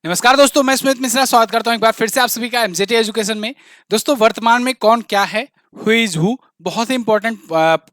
नमस्कार दोस्तों, मैं स्मित मिश्रा स्वागत करता हूं एक बार फिर से आप सभी का एमजेटी एजुकेशन में। दोस्तों, वर्तमान में कौन क्या है, हु इज हु, बहुत ही इंपॉर्टेंट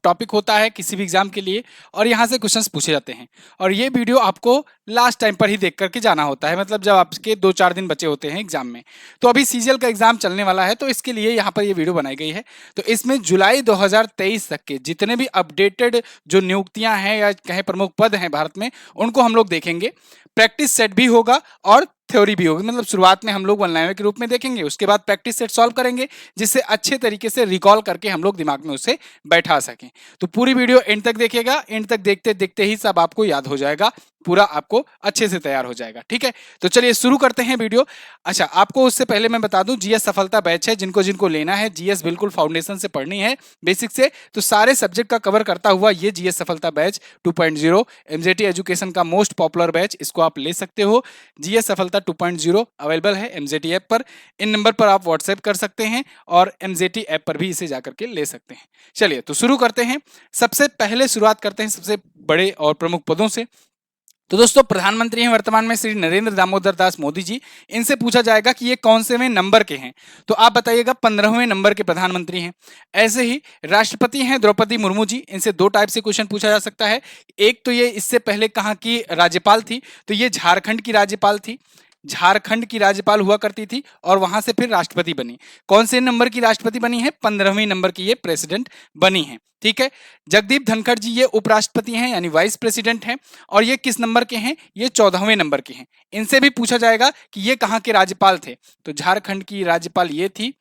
टॉपिक होता है किसी भी एग्जाम के लिए और यहाँ से क्वेश्चंस पूछे जाते हैं। और ये वीडियो आपको लास्ट टाइम पर ही देख करके जाना होता है, मतलब जब आपके 2-4 दिन बचे होते हैं एग्जाम में। तो अभी सीजीएल का एग्जाम चलने वाला है, तो इसके लिए यहाँ पर ये वीडियो बनाई गई है। तो इसमें जुलाई 2023 तक के जितने भी अपडेटेड जो नियुक्तियां हैं या कहें प्रमुख पद हैं भारत में, उनको हम लोग देखेंगे। प्रैक्टिस सेट भी होगा और थ्योरी भी होगी, मतलब शुरुआत में हम लोग वन लाइनर के रूप में देखेंगे, उसके बाद प्रैक्टिस सेट सॉल्व करेंगे जिससे अच्छे तरीके से रिकॉल करके हम लोग दिमाग में उसे बैठा सकें। तो पूरी वीडियो एंड तक देखिएगा, एंड तक देखते देखते ही सब आपको याद हो जाएगा, पूरा आपको अच्छे से तैयार हो जाएगा। ठीक है, तो चलिए शुरू करते हैं वीडियो। अच्छा, आपको उससे पहले मैं बता दूं, जीएस सफलता बैच है, जिनको जिनको लेना है, जीएस बिल्कुल फाउंडेशन से पढ़नी है, बेसिक से, तो सारे सब्जेक्ट का कवर करता हुआ ये जीएस सफलता बैच 2.0 एमजेटी एजुकेशन का मोस्ट पॉपुलर बैच, इसको आप ले सकते हो। जीएस सफलता 2.0 अवेलेबल है एमजेटी ऐप पर। इन नंबर पर आप व्हाट्सएप कर सकते हैं और एमजेटी ऐप पर भी इसे जाकर के ले सकते हैं। चलिए तो शुरू करते हैं। सबसे पहले शुरुआत करते हैं सबसे बड़े और प्रमुख पदों से। तो दोस्तों, प्रधानमंत्री हैं वर्तमान में श्री नरेंद्र दामोदर दास मोदी जी। इनसे पूछा जाएगा कि ये कौन से नंबर के हैं, तो आप बताइएगा 15वें नंबर के प्रधानमंत्री हैं। ऐसे ही राष्ट्रपति हैं द्रौपदी मुर्मू जी। इनसे दो टाइप से क्वेश्चन पूछा जा सकता है। एक तो ये इससे पहले कहाँ की राज्यपाल थी, तो ये झारखंड की राज्यपाल थी, झारखंड की राज्यपाल हुआ करती थी और वहां से फिर राष्ट्रपति बनी। कौन से नंबर की राष्ट्रपति बनी है? 15वीं नंबर की ये प्रेसिडेंट बनी है। ठीक है। जगदीप धनखड़ जी ये उपराष्ट्रपति हैं, यानी वाइस प्रेसिडेंट हैं, और ये किस नंबर के हैं? ये 14वें नंबर के हैं। इनसे भी पूछा जाएगा कि ये कहाँ के राज्यपाल थे, तो झारखंड की राज्यपाल ये थी।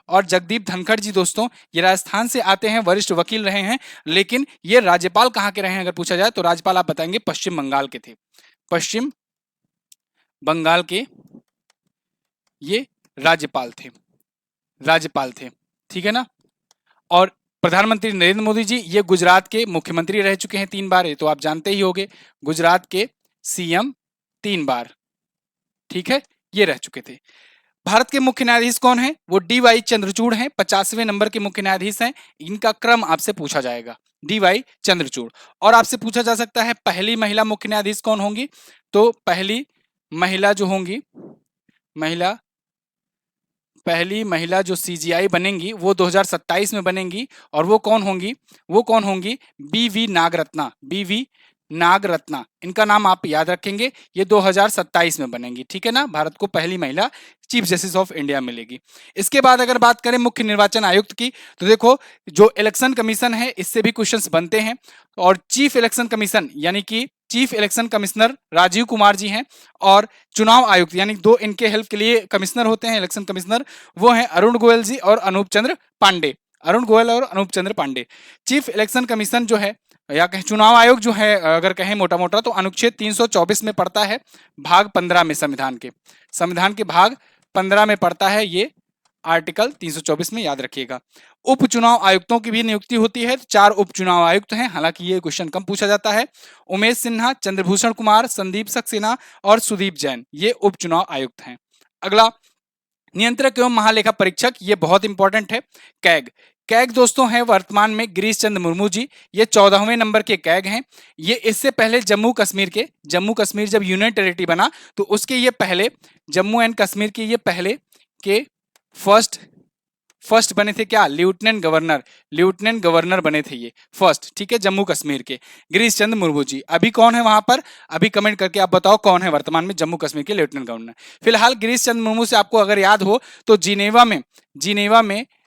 और जगदीप धनखड़ जी दोस्तों, ये राजस्थान से आते हैं, वरिष्ठ वकील रहे हैं, लेकिन ये राज्यपाल कहाँ के रहे हैं अगर पूछा जाए तो राज्यपाल आप बताएंगे पश्चिम बंगाल के थे। पश्चिम बंगाल के ये राज्यपाल थे। ठीक है ना। और प्रधानमंत्री नरेंद्र मोदी जी ये गुजरात के मुख्यमंत्री रह चुके हैं 3 बार, ये तो आप जानते ही होंगे। गुजरात के सीएम 3 बार, ठीक है, ये रह चुके थे। भारत के मुख्य न्यायाधीश कौन है? वो डीवाई चंद्रचूड़ हैं, 50वें नंबर के मुख्य न्यायाधीश हैं। इनका क्रम आपसे पूछा जाएगा, डीवाई चंद्रचूड़। और आपसे पूछा जा सकता है पहली महिला मुख्य न्यायाधीश कौन होंगी, तो महिला पहली महिला जो सीजीआई बनेंगी वो 2027 में बनेंगी। और वो कौन होंगी? बीवी नागरत्ना, इनका नाम आप याद रखेंगे। ये 2027 में बनेंगी। ठीक है ना। भारत को पहली महिला चीफ जस्टिस ऑफ इंडिया मिलेगी। इसके बाद अगर बात करें मुख्य निर्वाचन आयुक्त की, तो देखो जो इलेक्शन कमीशन है इससे भी क्वेश्चंस बनते हैं। और चीफ इलेक्शन कमीशन यानी कि chief election commissioner Rajiv Kumar ji हैं, और चुनाव आयुक्त यानी दो इनके हेल्प के लिए कमिश्नर होते हैं, इलेक्शन कमिश्नर, वो हैं अरुण गोयल जी और अनूप चंद्र पांडे। चीफ इलेक्शन कमीशन जो है या कहें चुनाव आयोग जो है, अगर कहें मोटा मोटा, तो अनुच्छेद 324 में पड़ता है, भाग 15 में, संविधान के भाग 15 में पड़ता है ये आर्टिकल 324 में, याद रखिएगा। उप चुनाव आयुक्तों की भी नियुक्ति होती है, 4 उप चुनाव आयुक्त हैं, हालांकि ये क्वेश्चन कम पूछा जाता है। उमेश सिन्हा, चंद्रभूषण कुमार, संदीप सक्सेना और सुदीप जैन, ये उप चुनाव आयुक्त हैं। अगला नियंत्रक एवं महालेखा परीक्षक, ये बहुत इंपॉर्टेंट है, कैग दोस्तों हैं वर्तमान में गिरीश चंद्र मुर्मू जी। ये 14वें नंबर के कैग हैं। ये इससे पहले जम्मू कश्मीर जब यूनियन टेरिटरी बना, तो उसके ये पहले जम्मू एंड कश्मीर के ये पहले के फर्स्ट बने थे, क्या? लेफ्टिनेंट गवर्नर बने थे ये फर्स्ट। ठीक है, जम्मू कश्मीर के गिरीश चंद्र मुर्मू जी। अभी कौन है वहां पर? अभी कमेंट करके आप बताओ कौन है वर्तमान में जम्मू कश्मीर के लेफ्टिनेंट गवर्नर। फिलहाल गिरीश चंद्र मुर्मू से आपको अगर याद हो तो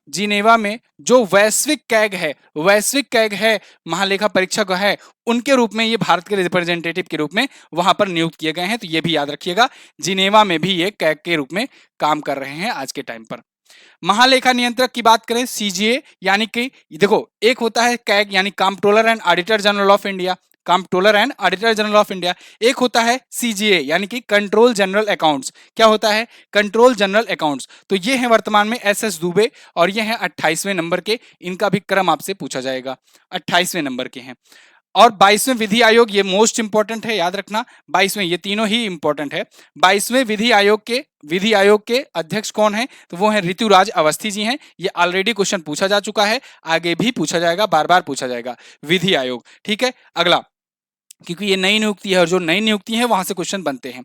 जिनेवा में जो वैश्विक कैग है, महालेखा परीक्षक है, उनके रूप में ये भारत के रिप्रेजेंटेटिव के रूप में वहां पर नियुक्त किए गए हैं। तो ये भी याद रखिएगा, जिनेवा में भी ये कैग के रूप में काम कर रहे हैं आज के टाइम पर। महालेखा नियंत्रक की बात करें, सीजीए, यानी कि देखो एक होता है कैग यानी controller and auditor general of India, एक होता है सीजीए यानी कि कंट्रोल जनरल अकाउंट्स। क्या होता है? Control general accounts. तो ये है वर्तमान में एसएस दुबे, और ये हैं 28वें नंबर के। इनका भी क्रम आपसे पूछा जाएगा, 28वें नंबर के हैं। और 22वें विधि आयोग, ये मोस्ट इंपॉर्टेंट है, याद रखना। 22वें, ये तीनों ही इंपॉर्टेंट है। 22वें विधि आयोग के अध्यक्ष कौन है? तो वो है ऋतुराज अवस्थी जी हैं। ये ऑलरेडी क्वेश्चन पूछा जा चुका है, आगे भी पूछा जाएगा, बार बार पूछा जाएगा, विधि आयोग। ठीक है। अगला क्योंकि ये नई नियुक्ति है और जो नई नियुक्ति है वहां से क्वेश्चन बनते हैं।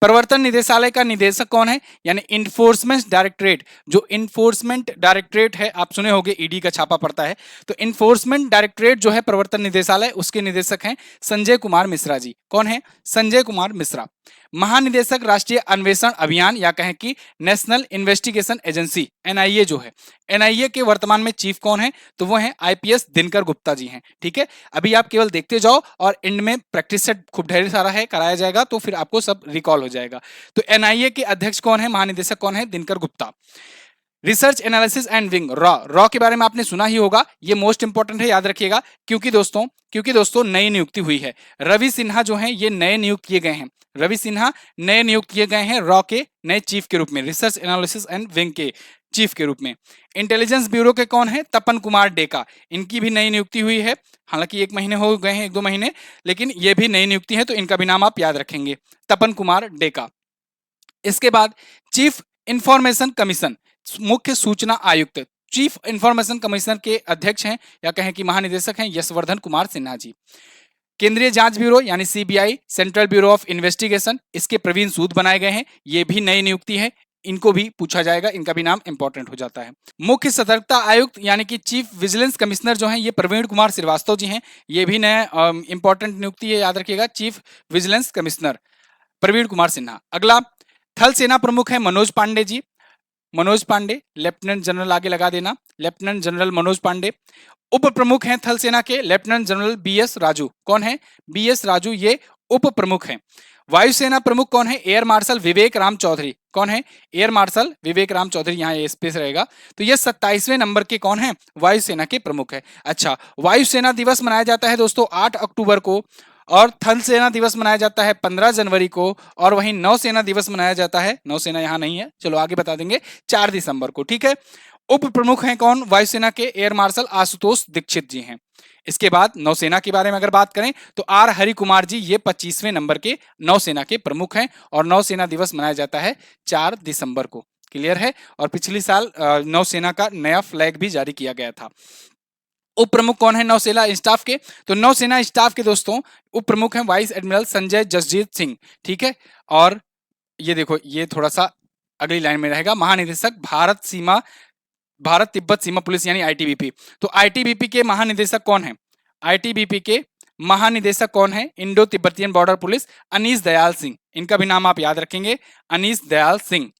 प्रवर्तन निदेशालय का निदेशक कौन है, यानी इन्फोर्समेंट डायरेक्टरेट, जो इन्फोर्समेंट डायरेक्टरेट है, आप सुने होंगे ईडी का छापा पड़ता है, तो इन्फोर्समेंट डायरेक्टरेट जो है प्रवर्तन निदेशालय, उसके निदेशक हैं संजय कुमार मिश्रा जी। कौन है? संजय कुमार मिश्रा। महानिदेशक राष्ट्रीय अन्वेषण अभियान या कहें कि नेशनल इन्वेस्टिगेशन एजेंसी एनआईए जो है, एनआईए के वर्तमान में चीफ कौन है? तो वो है आईपीएस दिनकर गुप्ता जी हैं। ठीक है, अभी आप केवल देखते जाओ और एंड में प्रैक्टिस सेट खूब ढेर सारा है, कराया जाएगा तो फिर आपको सब रिकॉल हो जाएगा। तो एनआईए के अध्यक्ष कौन है, महानिदेशक कौन है? Dinkar Gupta. Research analysis and wing raw के बारे में आपने सुना ही होगा, ये मोस्ट इंपॉर्टेंट है, याद रखिएगा, क्योंकि दोस्तों नई नियुक्ति हुई है। रवि सिन्हा जो हैं ये नए नियुक्त किए गए हैं, रवि सिन्हा नए नियुक्त किए गए हैं रॉ के नए चीफ के रूप में, रिसर्च एनालिसिस एंड विंग के चीफ के रूप में। इंटेलिजेंस ब्यूरो के कौन है? तपन कुमार डेका, इनकी भी नई नियुक्ति हुई है, हालांकि 1 महीने हो गए हैं, 1-2 महीने, लेकिन ये भी नई नियुक्ति है, तो इनका भी नाम आप याद रखेंगे, तपन कुमार डेका। इसके बाद चीफ इंफॉर्मेशन कमीशन, मुख्य सूचना आयुक्त, चीफ इंफॉर्मेशन कमीशन के अध्यक्ष हैं या कहें कि महानिदेशक हैं यशवर्धन कुमार सिन्हा जी। केंद्रीय जांच ब्यूरो यानी CBI, central bureau of investigation, इसके प्रवीण सूद बनाए गए हैं, ये भी नई नियुक्ति है, इनको भी पूछा जाएगा, इनका भी नाम इंपॉर्टेंट हो जाता है। मुख्य सतर्कता आयुक्त यानी कि चीफ विजिलेंस कमिश्नर जो हैं ये प्रवीण कुमार श्रीवास्तव जी हैं, ये भी नया इंपॉर्टेंट नियुक्ति है, याद रखिएगा, chief vigilance commissioner Praveen Kumar Sinha. अगला थल सेना प्रमुख है मनोज पांडे जी, मनोज पांडे, लेफ्टिनेंट जनरल आगे लगा देना, लेफ्टिनेंट जनरल मनोज पांडे। उप प्रमुख हैं थल सेना के लेफ्टिनेंट जनरल बीएस राजू। कौन है? बीएस राजू, ये उप प्रमुख हैं। वायुसेना प्रमुख कौन है? एयर मार्शल विवेक राम चौधरी। कौन है? एयर मार्शल विवेक राम चौधरी, यहाँ ये स्पेस रहेगा, तो ये 27वें नंबर के कौन है? वायुसेना के प्रमुख है। अच्छा, वायुसेना दिवस मनाया जाता है दोस्तों 8 अक्टूबर को, और थल सेना दिवस मनाया जाता है 15 जनवरी को, और वहीं नौसेना दिवस मनाया जाता है, नौसेना यहां नहीं है, चलो आगे बता देंगे, 4 दिसंबर को। ठीक है, उप प्रमुख हैं कौन? वायुसेना के एयर मार्शल आशुतोष दीक्षित जी हैं। इसके बाद नौसेना के बारे में अगर बात करें तो आर हरि कुमार जी, ये 25वें नंबर के नौसेना के प्रमुख हैं, और नौसेना दिवस मनाया जाता है 4 दिसंबर को। क्लियर है? और पिछले साल नौसेना का नया फ्लैग भी जारी किया गया था। उप प्रमुख कौन है नौसेना स्टाफ के? तो नौसेना स्टाफ के दोस्तों उप प्रमुख हैं वाइस एडमिरल संजय जसजीत सिंह। ठीक है, और ये देखो, ये थोड़ा सा अगली लाइन में रहेगा, महानिदेशक भारत तिब्बत सीमा पुलिस यानी आईटीबीपी। तो आईटीबीपी के महानिदेशक कौन है? आईटीबीपी के महानिदेशक कौन है? Indo Tibetan border police Anees Dayal Singh, इनका भी नाम आप याद रखेंगे, अनीस दयाल सिंह।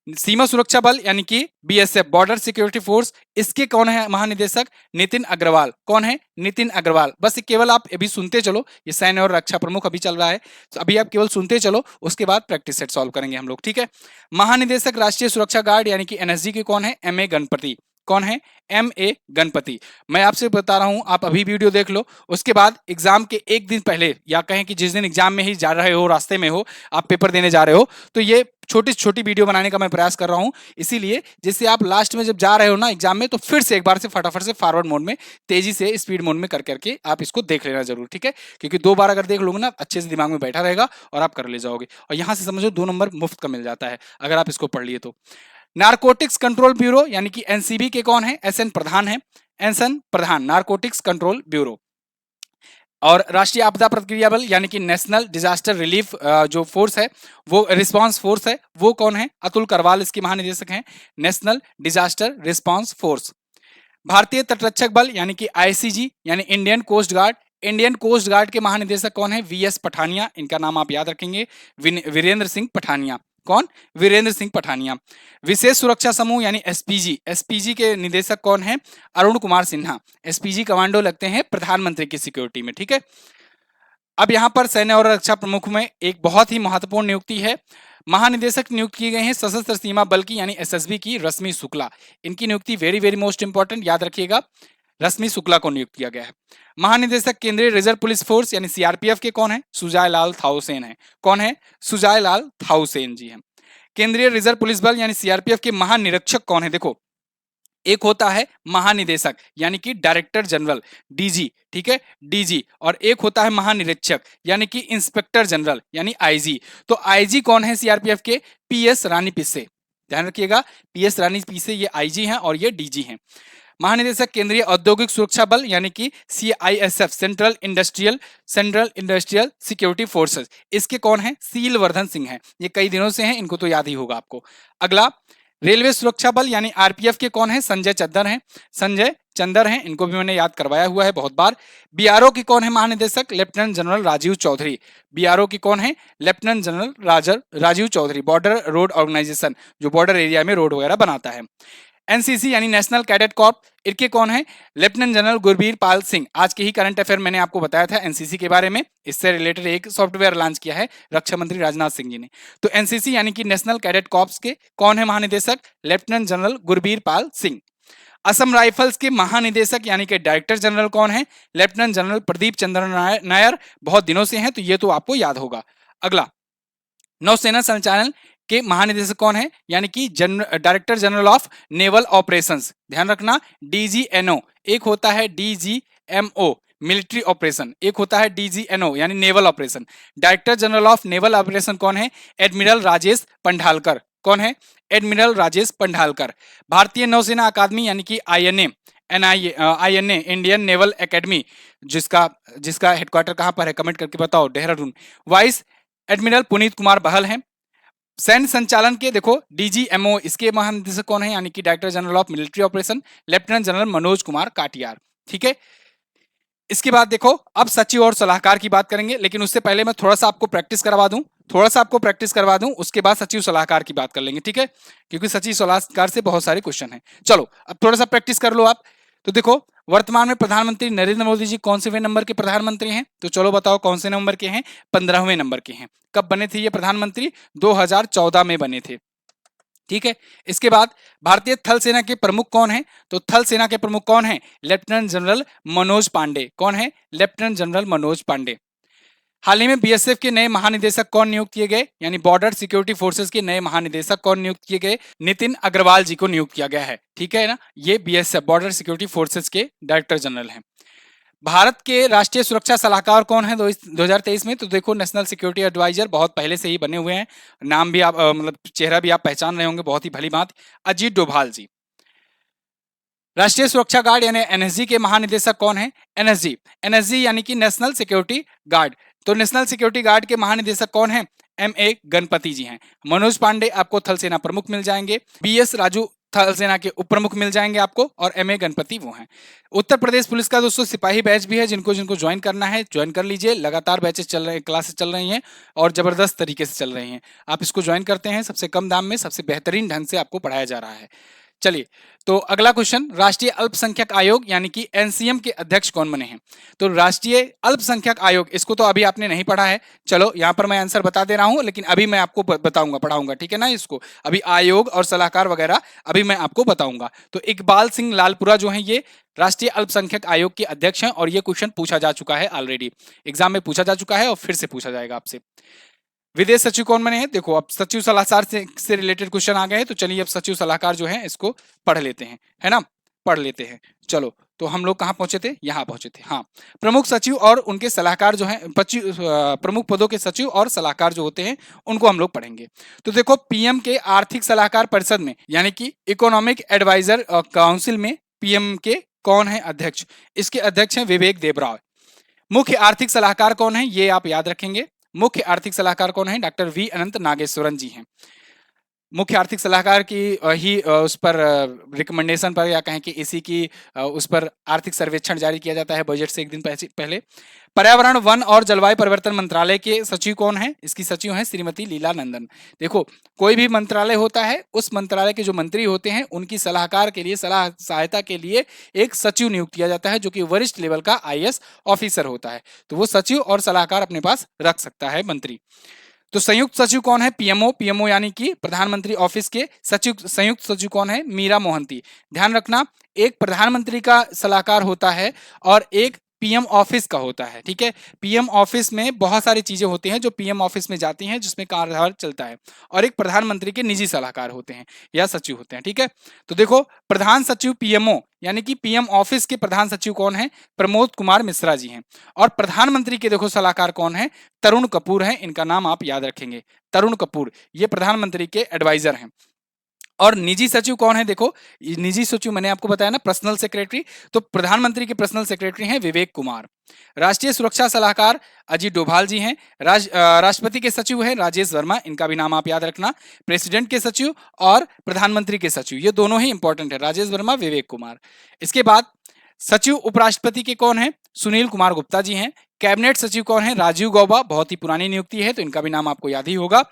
सीमा सुरक्षा बल यानी कि बीएसएफ, बॉर्डर सिक्योरिटी फोर्स, इसके कौन है महानिदेशक? नितिन अग्रवाल। कौन है? नितिन अग्रवाल। बस केवल आप अभी सुनते चलो, ये सैन्य और रक्षा प्रमुख अभी चल रहा है, तो अभी आप केवल सुनते चलो, उसके बाद प्रैक्टिस सेट सॉल्व करेंगे हम लोग। ठीक है, महानिदेशक राष्ट्रीय सुरक्षा गार्ड यानी कि एनएसजी के कौन है? एमए गणपति। कौन है? एमए गणपति। मैं आपसे बता रहा हूं, आप अभी वीडियो देख लो, उसके बाद एग्जाम के 1 दिन पहले या कहें कि जिस दिन एग्जाम में ही जा रहे हो, रास्ते में हो, आप पेपर देने जा रहे हो, तो ये छोटी छोटी वीडियो बनाने का मैं प्रयास कर रहा हूं, इसीलिए जिससे आप लास्ट में जब जा रहे हो ना एग्जाम में, तो फिर से एक बार से फटाफट से फॉरवर्ड मोड में, तेजी से स्पीड मोड में कर करके आप इसको देख लेना जरूर। ठीक है, क्योंकि 2 बार अगर देख लोगे ना, अच्छे से दिमाग में बैठा रहेगा और आप कर ले जाओगे, और यहां से समझो 2 नंबर मुफ्त का मिल जाता है अगर आप इसको पढ़ लिए तो। नारकोटिक्स कंट्रोल ब्यूरो यानी कि एनसीबी के कौन है? एसएन प्रधान है, एसएन प्रधान, नारकोटिक्स कंट्रोल ब्यूरो। और राष्ट्रीय आपदा प्रतिक्रिया बल यानी कि नेशनल डिजास्टर रिलीफ जो फोर्स है, वो रिस्पांस फोर्स है, वो कौन है? अतुल करवाल इसके महानिदेशक हैं, नेशनल डिजास्टर रिस्पांस फोर्स। भारतीय तटरक्षक बल यानी कि आईसीजी यानी Indian coast guard, Indian coast guard के महानिदेशक कौन है? वीएस पठानिया, इनका नाम आप याद रखेंगे, वीरेंद्र सिंह पठानिया। कौन? वीरेंद्र सिंह पठानिया। विशेष सुरक्षा समूह यानी एसपीजी, एसपीजी के निदेशक कौन है? अरुण कुमार सिन्हा। एसपीजी कमांडो लगते हैं प्रधानमंत्री की सिक्योरिटी में। ठीक है, अब यहां पर सैन्य और रक्षा प्रमुख में एक बहुत ही महत्वपूर्ण नियुक्ति है, महानिदेशक नियुक्त किए गए हैं सशस्त्र सीमा बल की यानी एसएसबी की रश्मि शुक्ला। इनकी नियुक्ति वेरी वेरी मोस्ट इंपॉर्टेंट, याद रखिएगा, रश्मि शुक्ला को नियुक्त किया गया है। महानिदेशक केंद्रीय रिजर्व पुलिस फोर्स यानी सीआरपीएफ के कौन है? सुजाय लाल थाउसेन है। कौन है? सुजाय लाल थाउसेन जी हैं। केंद्रीय रिजर्व पुलिस बल यानी सीआरपीएफ के महानिरीक्षक कौन है? देखो, एक होता है महानिदेशक यानी कि डायरेक्टर जनरल, डीजी। ठीक है, डीजी, और एक होता है महानिरीक्षक यानी कि इंस्पेक्टर जनरल यानी आईजी। तो आईजी कौन है सीआरपीएफ के? पीएस रानी पिस्से, ध्यान रखिएगा, पीएस रानी पिस्से ये आईजी हैं और ये डीजी हैं। महानिदेशक केंद्रीय औद्योगिक सुरक्षा बल यानी कि CISF, central industrial security forces, इसके कौन है? सील वर्धन सिंह है। ये कई दिनों से हैं, इनको तो याद ही होगा आपको। अगला, रेलवे सुरक्षा बल यानी RPF के कौन है? संजय चंदर हैं, इनको भी मैंने याद करवाया हुआ है बहुत बार। BRO की कौन है महानिदेशक? Lieutenant general Rajeev Chaudhary. BRO की कौन है? Lieutenant general Rajeev Chaudhary, border road organisation, जो बॉर्डर एरिया में रोड वगैरह बनाता है। NCC यानी नेशनल कैडेट कॉर्प, इनके कौन है? Lieutenant general Gurbir Pal Singh. आज के ही करंट अफेयर मैंने आपको बताया था NCC के बारे में, इससे रिलेटेड एक सॉफ्टवेयर लॉन्च किया है रक्षा मंत्री राजनाथ सिंह जी ने। तो NCC यानी कि नेशनल कैडेट कॉर्प्स के कौन है महानिदेशक? Lieutenant general Gurbir Pal Singh. Assam rifles के महानिदेशक यानी कि डायरेक्टर जनरल कौन है? लेफ्टिनेंट जनरल प्रदीप चंद्र नायर, बहुत दिनों से हैं तो ये तो आपको याद होगा। अगला, नौसेना संचालन के महानिदेशक कौन है? यानी कि director general of naval operations, ध्यान रखना DGNO, एक होता है DGMO मिलिट्री ऑपरेशन, एक होता है DGNO यानी naval operation. Director general of naval operation कौन है? एडमिरल राजेश पंढालकर। कौन है? एडमिरल राजेश पंढालकर। भारतीय नौसेना अकादमी यानी कि INA इंडियन नेवल एकेडमी, जिसका हेडक्वार्टर कहां पर है? कमेंट करके बताओ। देहरादून। वाइस एडमिरल पुनीत कुमार बहल हैं। सैन्य संचालन के देखो DGMO, इसके महानिदेशक कौन है? यानी कि director general of military operation, lieutenant general Manoj Kumar Katiyar. ठीक है, इसके बाद देखो अब सचिव और सलाहकार की बात करेंगे, लेकिन उससे पहले मैं थोड़ा सा आपको प्रैक्टिस करवा दूं, उसके बाद सचिव सलाहकार की बात कर लेंगे। ठीक है, क्योंकि सचिव सलाहकार से बहुत सारे क्वेश्चन हैं। चलो अब थोड़ा सा प्रैक्टिस कर लो आप। तो देखो, वर्तमान में प्रधानमंत्री नरेंद्र मोदी जी कौन से नंबर के प्रधानमंत्री हैं? तो चलो बताओ कौन से नंबर के हैं? 15वें नंबर के हैं। कब बने थे ये प्रधानमंत्री? 2014 में बने थे। ठीक है, इसके बाद भारतीय थल सेना के प्रमुख कौन है? तो थल सेना के प्रमुख कौन है? Lieutenant general Manoj Pande. कौन है? Lieutenant general Manoj Pande. हाल ही में BSF के नए महानिदेशक कौन नियुक्त किए गए? यानी बॉर्डर सिक्योरिटी फोर्सेस के नए महानिदेशक कौन नियुक्त किए गए? नितिन अग्रवाल जी को नियुक्त किया गया है। ठीक है ना, ये BSF बॉर्डर सिक्योरिटी फोर्सेस के डायरेक्टर जनरल हैं। भारत के राष्ट्रीय सुरक्षा सलाहकार कौन है 2023 में? तो देखो, नेशनल सिक्योरिटी एडवाइजर बहुत पहले से ही बने हुए हैं, नाम भी आप मतलब चेहरा भी आप पहचान रहे होंगे, बहुत ही भली बात, अजीत डोभाल जी। राष्ट्रीय सुरक्षा गार्ड यानी NSG के महानिदेशक कौन है? NSG यानी कि नेशनल सिक्योरिटी गार्ड। तो नेशनल सिक्योरिटी गार्ड के महानिदेशक कौन है? MA गणपति जी हैं। मनोज पांडे आपको थल सेना प्रमुख मिल जाएंगे, BS राजू थल सेना के उप प्रमुख मिल जाएंगे आपको, और MA गणपति वो हैं। उत्तर प्रदेश पुलिस का दोस्तों सिपाही बैच भी है, जिनको ज्वाइन करना है ज्वाइन कर लीजिए। लगातार बैचेस चल रहे हैं, क्लासेस चल रही हैं और जबरदस्त तरीके से चल रही हैं। आप इसको ज्वाइन करते हैं, सबसे कम दाम में सबसे बेहतरीन ढंग से आपको पढ़ाया जा रहा है। चलिए, तो अगला क्वेश्चन, राष्ट्रीय अल्पसंख्यक आयोग यानी कि NCM के अध्यक्ष कौन बने हैं? तो राष्ट्रीय अल्पसंख्यक आयोग, इसको तो अभी आपने नहीं पढ़ा है। चलो यहाँ पर मैं आंसर बता दे रहा हूं, लेकिन अभी मैं आपको बताऊंगा, पढ़ाऊंगा। ठीक है ना, इसको अभी आयोग और सलाहकार वगैरह अभी मैं आपको बताऊंगा। तो इकबाल सिंह लालपुरा जो है ये राष्ट्रीय अल्पसंख्यक आयोग के अध्यक्ष हैं, और ये क्वेश्चन पूछा जा चुका है ऑलरेडी, एग्जाम में पूछा जा चुका है और फिर से पूछा जाएगा आपसे। विदेश सचिव कौन बने हैं? देखो, अब सचिव सलाहकार से रिलेटेड क्वेश्चन आ गए हैं, तो चलिए अब सचिव सलाहकार जो है इसको पढ़ लेते हैं, है ना, पढ़ लेते हैं। चलो, तो हम लोग कहाँ पहुंचे थे? यहाँ पहुंचे थे। हाँ, प्रमुख सचिव और उनके सलाहकार जो हैं, प्रमुख पदों के सचिव और सलाहकार जो होते हैं उनको हम लोग पढ़ेंगे। तो देखो, PM के आर्थिक सलाहकार परिषद में यानी कि इकोनॉमिक एडवाइजर काउंसिल में PM के कौन है अध्यक्ष? इसके अध्यक्ष हैं विवेक देबराव। मुख्य आर्थिक सलाहकार कौन है? ये आप याद रखेंगे। मुख्य आर्थिक सलाहकार कौन है? डॉक्टर V अनंत नागेश्वरन जी हैं। मुख्य आर्थिक सलाहकार की ही उस पर रिकमेंडेशन पर, या कहें कि इसी की उस पर आर्थिक सर्वेक्षण जारी किया जाता है बजट से एक दिन पहले। पर्यावरण, वन और जलवायु परिवर्तन मंत्रालय के सचिव कौन है? इसकी सचिव हैं श्रीमती लीला नंदन। देखो, कोई भी मंत्रालय होता है, उस मंत्रालय के जो मंत्री होते हैं उनकी सलाहकार के लिए, सहायता के लिए एक सचिव नियुक्त किया जाता है, जो कि वरिष्ठ लेवल का IAS ऑफिसर होता है। तो वो सचिव और सलाहकार अपने पास रख सकता है मंत्री। तो संयुक्त सचिव कौन है? PMO यानी कि प्रधानमंत्री ऑफिस के सचिव। संयुक्त सचिव कौन है? मीरा मोहंती। ध्यान रखना, एक प्रधानमंत्री का सलाहकार होता है और एक PM ऑफिस का होता है। ठीक है, PM ऑफिस में बहुत सारी चीजें होती हैं जो PM ऑफिस में जाती हैं, जिसमें कार्यभार चलता है, और एक प्रधानमंत्री के निजी सलाहकार होते हैं या सचिव होते हैं। ठीक है, तो देखो, प्रधान सचिव PMO यानी कि PM ऑफिस के प्रधान सचिव कौन है? प्रमोद कुमार मिश्रा जी हैं। और प्रधानमंत्री के देखो सलाहकार कौन है? तरुण कपूर हैं। इनका नाम आप याद रखेंगे, तरुण कपूर, ये प्रधानमंत्री के एडवाइजर हैं। और निजी सचिव कौन है? देखो, ये निजी सचिव मैंने आपको बताया ना, पर्सनल सेक्रेटरी। तो प्रधानमंत्री के पर्सनल सेक्रेटरी हैं विवेक कुमार। राष्ट्रीय सुरक्षा सलाहकार अजीत डोभाल जी हैं। राष्ट्रपति के सचिव हैं राजेश वर्मा, इनका भी नाम आप याद रखना। प्रेसिडेंट के सचिव और प्रधानमंत्री के सचिव, ये दोनों ही इंपॉर्टेंट है, राजेश वर्मा, विवेक कुमार। इसके बाद सचिव उपराष्ट्रपति के कौन है? सुनील कुमार गुप्ता जी हैं। कैबिनेट सचिव कौन है? राजीव गौबा, बहुत ही पुरानी नियुक्ति है तो इनका भी नाम आपको याद ही होगा।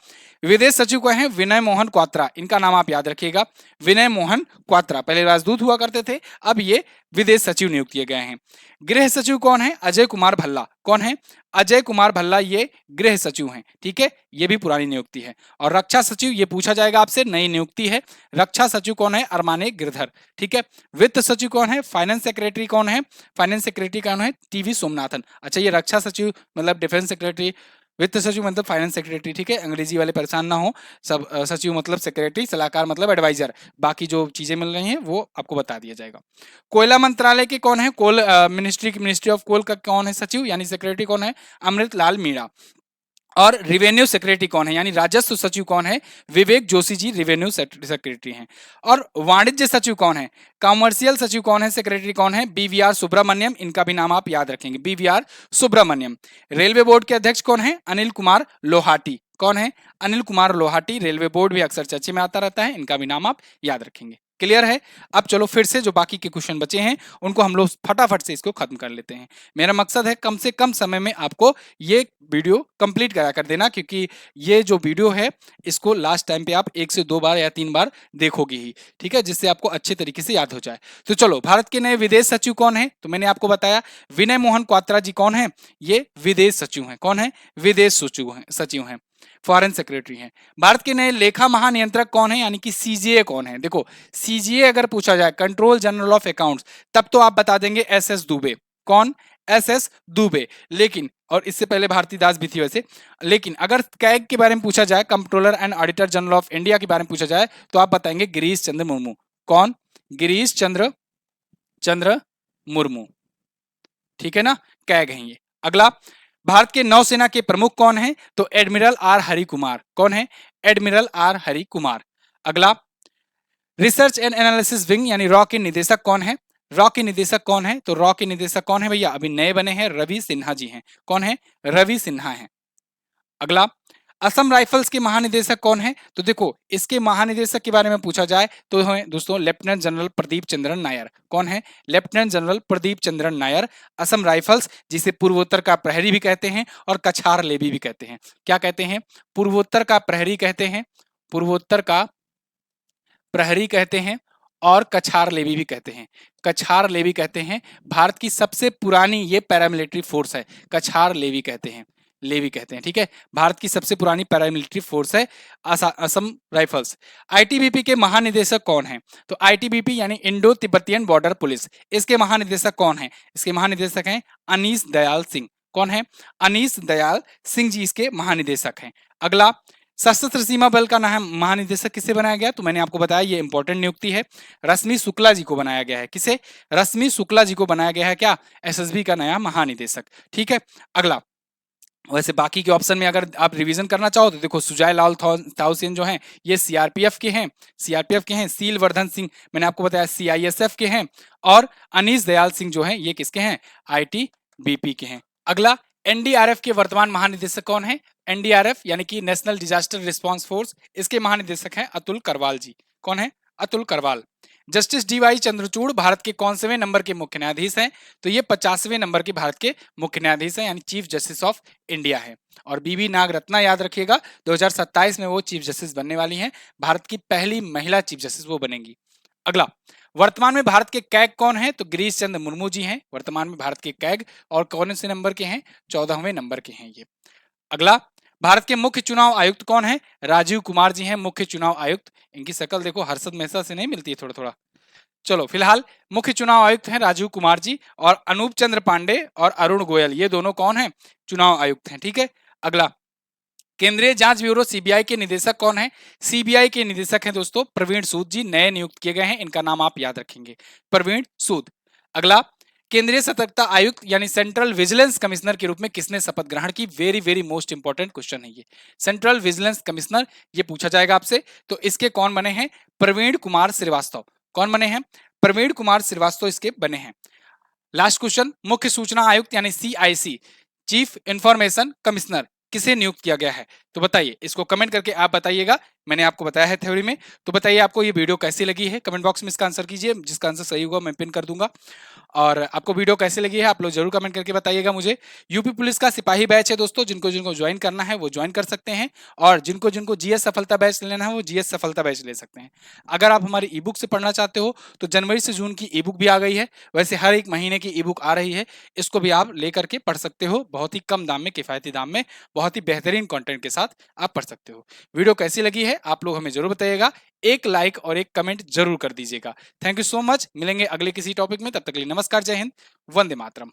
विदेश सचिव कौन है? विनय मोहन क्वात्रा, इनका नाम आप याद रखिएगा, विनय मोहन क्वात्रा, पहले राजदूत हुआ करते थे, अब ये विदेश सचिव नियुक्त किए गए हैं। गृह सचिव कौन है? अजय कुमार भल्ला। कौन है? अजय कुमार भल्ला, ये गृह सचिव हैं, ठीक है, ये भी पुरानी नियुक्ति है। और रक्षा सचिव, ये पूछा जाएगा आपसे, नई नियुक्ति है। रक्षा सचिव कौन है? अरमाने गिरधर, ठीक है। वित्त सचिव कौन है? फाइनेंस सेक्रेटरी कौन है? फाइनेंस सेक्रेटरी कौन है? टीवी सोमनाथन। अच्छा, ये रक्षा सचिव मतलब डिफेंस सेक्रेटरी, वित्त सचिव मतलब फाइनेंस सेक्रेटरी, ठीक है, अंग्रेजी वाले परेशान ना हो, सब सचिव मतलब सेक्रेटरी, सलाहकार मतलब एडवाइजर, बाकी जो चीजें मिल रही हैं वो आपको बता दिया जाएगा। कोयला मंत्रालय के कौन है? मिनिस्ट्री ऑफ कोल का कौन है सचिव यानी सेक्रेटरी कौन है? अमृत लाल मीणा। और रिवेन्यू सेक्रेटरी कौन है यानी राजस्व सचिव कौन है? विवेक जोशी जी रिवेन्यू सेक्रेटरी हैं। और वाणिज्य सचिव कौन है? कॉमर्शियल सचिव कौन है? सेक्रेटरी कौन है? बीवीआर सुब्रमण्यम, इनका भी नाम आप याद रखेंगे, बीवीआर सुब्रमण्यम। रेलवे बोर्ड के अध्यक्ष कौन है? अनिल कुमार लोहाटी। कौन है? अनिल कुमार लोहाटी। रेलवे बोर्ड भी अक्सर चर्चे में आता रहता है, इनका भी नाम आप याद रखेंगे। क्लियर है? अब चलो फिर से जो बाकी के क्वेश्चन बचे हैं उनको हम लोग फटाफट से इसको खत्म कर लेते हैं। मेरा मकसद है कम से कम समय में आपको ये वीडियो कंप्लीट करा कर देना, क्योंकि ये जो वीडियो है इसको लास्ट टाइम पे आप 1 से 2 बार या 3 बार देखोगे ही, ठीक है, जिससे आपको अच्छे तरीके से याद हो जाए। तो चलो, भारत के नए विदेश सचिव कौन है? तो मैंने आपको बताया विनय मोहन क्वात्रा जी कौन है? ये विदेश सचिव हैं। कौन है? विदेश सचिव हैं, फॉरेन सेक्रेटरी हैं। भारत के नए लेखा महानियंत्रक कौन है यानी कि सीजीए कौन है? देखो, सीजीए अगर पूछा जाए, कंट्रोल जनरल ऑफ अकाउंट्स, तब तो आप बता देंगे एसएस दुबे। कौन? एसएस दुबे। लेकिन, और इससे पहले भारती दास भी थी वैसे, लेकिन अगर कैग के बारे में पूछा जाए, controller and auditor general of India के बारे में पूछा जाए, तो आप बताएंगे गिरीश चंद्र मुर्मू। कौन? गिरीश चंद्र मुर्मू, ठीक है ना, कैग हैं ये। अगला, भारत के नौसेना के प्रमुख कौन है? तो एडमिरल आर हरि कुमार। कौन है? Admiral R Hari Kumar. अगला, रिसर्च एंड एनालिसिस विंग यानी रॉ के निदेशक कौन है? रॉ के निदेशक कौन है? तो रॉ के निदेशक कौन है भैया? अभी नए बने हैं, रवि सिन्हा जी हैं। कौन है? रवि सिन्हा है। अगला, असम राइफल्स के महानिदेशक कौन है? तो देखो, इसके महानिदेशक के बारे में पूछा जाए तो है दोस्तों लेफ्टिनेंट जनरल प्रदीप चंद्रन नायर। कौन है? Lieutenant general Pradeep Chandran Nair. Assam rifles, जिसे पूर्वोत्तर का प्रहरी भी कहते हैं और कछार लेवी भी कहते हैं। क्या कहते हैं? पूर्वोत्तर का प्रहरी कहते हैं, पूर्वोत्तर का प्रहरी कहते हैं, और कछार लेवी भी कहते हैं। कछार लेवी कहते हैं। भारत की सबसे पुरानी ये पैरामिलिट्री फोर्स है, कछार लेवी कहते हैं, लेवी कहते हैं, ठीक है। भारत की सबसे पुरानी पैरामिलिट्री फोर्स है असम राइफल्स। आईटीबीपी के महानिदेशक कौन है? तो आईटीबीपी यानी इंडो तिब्बतियन बॉर्डर पुलिस, इसके महानिदेशक कौन है? इसके महानिदेशक हैं अनीस दयाल सिंह। कौन है? अनीस दयाल सिंह जी इसके महानिदेशक हैं। अगला, सशस्त्र सीमा बल का नाम महानिदेशक किसे बनाया गया? तो मैंने आपको बताया ये इंपॉर्टेंट नियुक्ति है, रश्मि शुक्ला जी को बनाया गया है। किसे? रश्मि शुक्ला जी को बनाया गया है क्या? एसएसबी का नया महानिदेशक, ठीक है। अगला, वैसे बाकी के ऑप्शन में अगर आप रिवीजन करना चाहो तो देखो, सुजय लाल ताउसेन जो हैं ये सीआरपीएफ के हैं, सील वर्धन सिंह मैंने आपको बताया सीआईएसएफ के हैं, और अनीस दयाल सिंह जो हैं ये किसके हैं? आईटीबीपी के हैं। अगला, एनडीआरएफ के वर्तमान महानिदेशक कौन है? एनडीआरएफ यानी कि नेशनल डिजास्टर रिस्पांस फोर्स, इसके महानिदेशक हैं अतुल करवाल जी। कौन है? अतुल करवाल। जस्टिस डीवाई चंद्रचूड़ भारत के कौनसेवें नंबर के मुख्य न्यायाधीश हैं? तो ये 50वें नंबर के भारत के मुख्य न्यायाधीश हैं, यानी चीफ जस्टिस ऑफ इंडिया है। और बीबी नागरत्ना याद रखिएगा, 2027 में वो चीफ जस्टिस बनने वाली हैं, भारत की पहली महिला चीफ जस्टिस वो बनेंगी। अगला, वर्तमान में भारत के कैग कौन है? तो गिरीश चंद्र मुर्मू जी हैं वर्तमान में भारत के कैग, और कौन से नंबर के हैं? 14वें नंबर के हैं ये। अगला, भारत के मुख्य चुनाव आयुक्त कौन है? राजीव कुमार जी हैं मुख्य चुनाव आयुक्त। इनकी शक्ल देखो हर्षद मेहता से नहीं मिलती है थोड़ा थोड़ा। चलो, फिलहाल मुख्य चुनाव आयुक्त हैं राजीव कुमार जी, और अनूप चंद्र पांडे और अरुण गोयल, ये दोनों कौन हैं? चुनाव आयुक्त हैं, ठीक है। अगला, केंद्रीय जांच ब्यूरो सीबीआई के निदेशक कौन है? सीबीआई के निदेशक हैं दोस्तों प्रवीण सूद जी, नए नियुक्त किए गए हैं, इनका नाम आप याद रखेंगे, प्रवीण सूद। अगला, केंद्रीय सतर्कता आयुक्त यानी सेंट्रल विजिलेंस कमिश्नर के रूप में किसने शपथ ग्रहण की? Very very most important question है ये। सेंट्रल विजिलेंस कमिश्नर ये पूछा जाएगा आपसे। तो इसके कौन बने हैं? प्रवीण कुमार श्रीवास्तव। कौन बने हैं? प्रवीण कुमार श्रीवास्तव इसके बने हैं। लास्ट क्वेश्चन, मुख्य सूचना आयुक्त यानी सीआईसी, चीफ इंफॉर्मेशन कमिश्नर, किसे नियुक्त किया गया है? तो बताइए, इसको कमेंट करके आप बताइएगा। मैंने आपको बताया है थ्योरी में। तो बताइए आपको ये वीडियो कैसी लगी है, कमेंट बॉक्स में इसका आंसर कीजिए। जिसका आंसर सही होगा मैं पिन कर दूंगा। और आपको वीडियो कैसी लगी है आप लोग जरूर कमेंट करके बताइएगा मुझे। यूपी पुलिस का सिपाही बैच है दोस्तों, जिनको जिनको ज्वाइन करना है वो ज्वाइन कर सकते हैं, और जिनको जिनको जीएस सफलता बैच लेना है वो जीएस सफलता बैच ले सकते हैं। अगर आप हमारी ई बुक से पढ़ना चाहते हो तो जनवरी से जून की ई बुक भी आ गई है। वैसे हर एक महीने की ई बुक आ रही है, इसको भी आप लेकर के पढ़ सकते हो। बहुत ही कम दाम में, किफायती दाम में, बहुत ही बेहतरीन कंटेंट के साथ आप पढ़ सकते हो। वीडियो कैसी लगी है आप लोग हमें जरूर बताइएगा। एक लाइक और एक कमेंट जरूर कर दीजिएगा। Thank you so much. मिलेंगे अगले किसी टॉपिक में, तब तक के लिए नमस्कार, जय हिंद, वंदे मातरम।